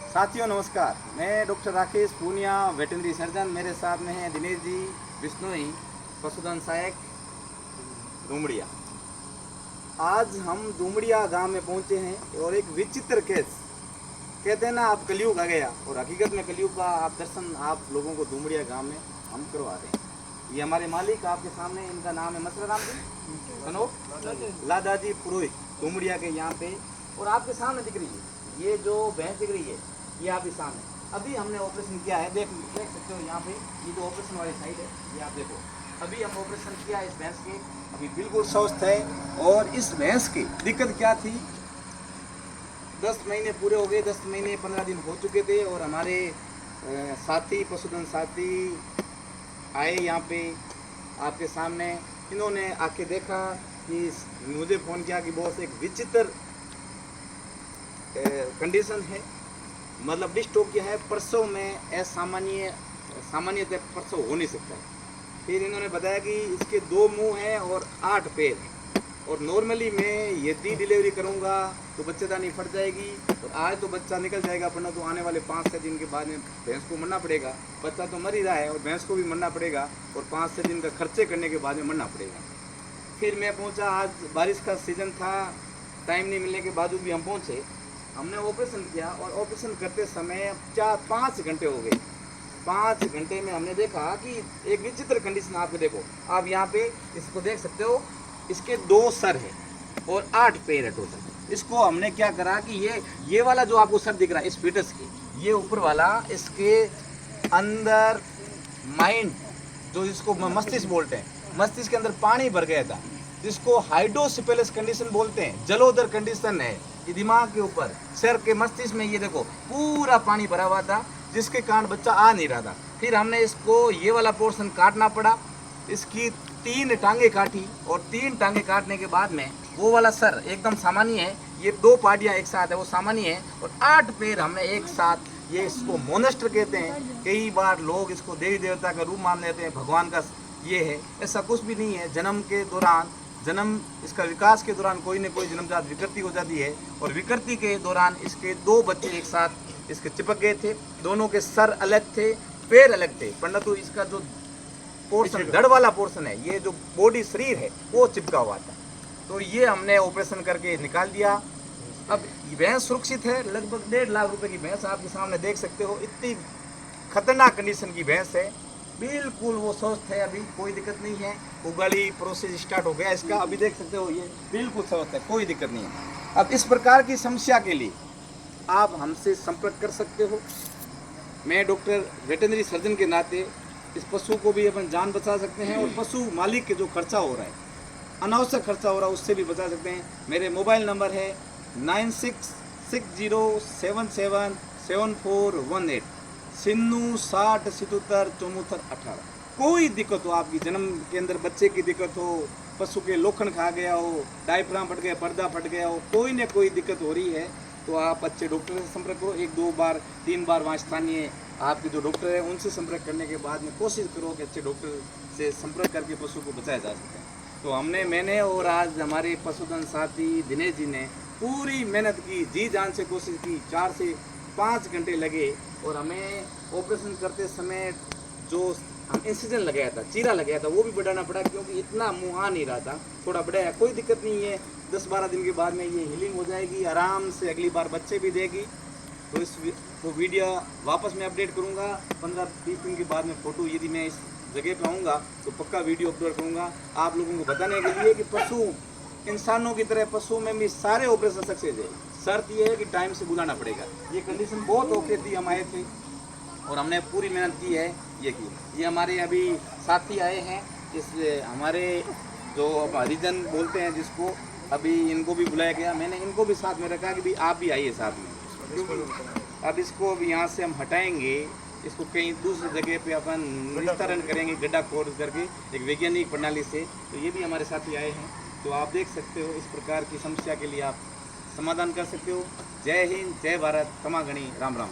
साथियों नमस्कार, मैं doctor Rakesh Poonia veterinary surgeon. मेरे साथ में हैं दिनेश जी बिश्नोई, पशुधन सहायक दुमड़िया। आज हम दुमड़िया गांव में पहुंचे हैं और एक विचित्र केस, कहते हैं ना आप कलयुग आ गया, और हकीकत में कलयुग का आप दर्शन आप लोगों को दुमड़िया गांव में हम करवा रहे हैं। ये हमारे मालिक आपके सामने, इनका नाम है मसरा राम जी सनो लादाजी पुरोहित, दुमड़िया के यहाँ पे। और आपके सामने दिख रही है ये जो भैंस दिख रही है, ये आपके सामने अभी हमने ऑपरेशन किया है। देख सकते हो यहाँ पे, ये जो ऑपरेशन वाली साइड है, ये आप देखो, अभी हम ऑपरेशन किया इस भैंस के, अभी बिल्कुल स्वस्थ है। और इस भैंस की दिक्कत क्या थी, 10 महीने पूरे हो गए, 10 महीने 15 दिन हो चुके थे। और हमारे साथी पशुधन साथी आए यहाँ पे आपके सामने, इन्होंने आके देखा कि मुझे फ़ोन किया कि बॉस एक विचित्र कंडीशन है, मतलब डिस्टोपिया है, प्रसव में सामान्यतः प्रसव हो नहीं सकता है। फिर इन्होंने बताया कि इसके 2 मुंह हैं और 8 पैर हैं, और नॉर्मली मैं यदि डिलीवरी करूंगा तो बच्चेदानी फट जाएगी, और आज तो बच्चा निकल जाएगा, वरना तो आने वाले 5-6 दिन के बाद में भैंस को मरना पड़ेगा। बच्चा तो मर ही रहा है और भैंस को भी मरना पड़ेगा, और 5-6 दिन का खर्चे करने के बाद में मरना पड़ेगा। फिर मैं पहुंचा, आज बारिश का सीज़न था, टाइम नहीं मिलने के बावजूद भी हम पहुंचे। हमने ऑपरेशन किया, और ऑपरेशन करते समय 4-5 घंटे हो गए। 5 घंटे में हमने देखा कि एक विचित्र कंडीशन, आपको देखो, आप यहाँ पे इसको देख सकते हो, इसके 2 सर है और 8 पैर है टोटल। इसको हमने क्या करा कि ये वाला जो आपको सर दिख रहा है इस फीटस की, ये ऊपर वाला, इसके अंदर माइंड जो इसको मस्तिष्क बोलते हैं, मस्तिष्क के अंदर पानी भर गया था, जिसको हाइड्रोसिफेलस कंडीशन बोलते हैं, जलोदर कंडीशन है। ये दिमाग के ऊपर, सिर के मस्तिष्क में ये देखो पूरा पानी भरा हुआ था, जिसके कारण बच्चा आ नहीं रहा था। फिर हमने इसको ये वाला पोर्शन काटना पड़ा, इसकी 3 टांगे काटी, और 3 टांगे काटने के बाद में वो वाला सर एकदम सामान्य है, ये 2 पार्टियाँ एक साथ है वो सामान्य है, और 8 पैर हमने एक साथ, ये इसको मोनेस्टर कहते हैं। कई बार लोग इसको देवी देवता का रूप मान लेते हैं, भगवान का ये है, ऐसा कुछ भी नहीं है। जन्म के दौरान, जन्म इसका विकास के दौरान कोई न कोई जन्मजात विकृति हो जाती है, और विकृति के दौरान इसके 2 बच्चे एक साथ इसके चिपक गए थे। दोनों के सर अलग थे, पैर अलग थे, परंतु इसका जो पोर्शन, धड़ वाला पोर्शन है, ये जो बॉडी शरीर है, वो चिपका हुआ था। तो ये हमने ऑपरेशन करके निकाल दिया। अब भैंस सुरक्षित है, लगभग 1.5 लाख रुपए की भैंस आपके सामने देख सकते हो। इतनी खतरनाक कंडीशन की भैंस है, बिल्कुल वो स्वस्थ है, अभी कोई दिक्कत नहीं है। उगाली प्रोसेस स्टार्ट हो गया इसका, अभी देख सकते हो ये बिल्कुल स्वस्थ है, कोई दिक्कत नहीं है। अब इस प्रकार की समस्या के लिए आप हमसे संपर्क कर सकते हो। मैं डॉक्टर वेटनरी सर्जन के नाते इस पशु को भी अपन जान बचा सकते हैं, और पशु मालिक के जो खर्चा हो रहा है, अनावश्यक खर्चा हो रहा है, उससे भी बचा सकते हैं। मेरे मोबाइल नंबर है 9660777418, 60777418। कोई दिक्कत हो आपकी, जन्म के अंदर बच्चे की दिक्कत हो, पशु के लोखंड खा गया हो, डायफ्राम फट गया, पर्दा फट गया हो, कोई न कोई दिक्कत हो रही है, तो आप अच्छे डॉक्टर से संपर्क करो। 1-2 बार 3 बार वहाँ स्थानीय आपके जो डॉक्टर हैं उनसे संपर्क करने के बाद में कोशिश करो कि अच्छे डॉक्टर से संपर्क करके पशु को बचाया जा सके। तो मैंने और आज हमारे पशुधन साथी दिनेश जी ने पूरी मेहनत की, जी जान से कोशिश की। 4 से 5 घंटे लगे, और हमें ऑपरेशन करते समय जो हम इंसिजन लगाया था, चीरा लगाया था, वो भी बढ़ाना पड़ा, क्योंकि इतना मुँह आ नहीं रहा था, थोड़ा बढ़ाया। कोई दिक्कत नहीं है, 10-12 दिन के बाद में ये हीलिंग हो जाएगी, आराम से अगली बार बच्चे भी देगी। तो इस वीडियो वापस मैं अपडेट करूँगा 15-20 दिन के बाद में। फ़ोटो यदि मैं इस जगह पे आऊँगा तो पक्का वीडियो अपलोड करूँगा आप लोगों को बताने के लिए कि पशु इंसानों की तरह पशु में भी सारे ऑपरेशन सक्सेस है। शर्त ये है कि टाइम से बुलाना पड़ेगा। ये कंडीशन बहुत ओके थी, हम आए थे और हमने पूरी मेहनत की है, ये की। ये हमारे अभी साथी आए हैं, इसलिए हमारे जो हरिजन बोलते हैं जिसको, अभी इनको भी बुलाया गया। मैंने इनको भी साथ में रखा कि भाई आप भी आइए साथ में। अब इसको अब यहाँ से हम हटाएंगे, इसको कहीं दूसरी जगह पे अपन निस्तारण करेंगे, गड्ढा खोद करके एक वैज्ञानिक प्रणाली से। तो ये भी हमारे साथी आए हैं, तो आप देख सकते हो इस प्रकार की समस्या के लिए आप समाधान कर सकते हो। जय हिंद, जय भारत, क्षमा गणी, राम राम।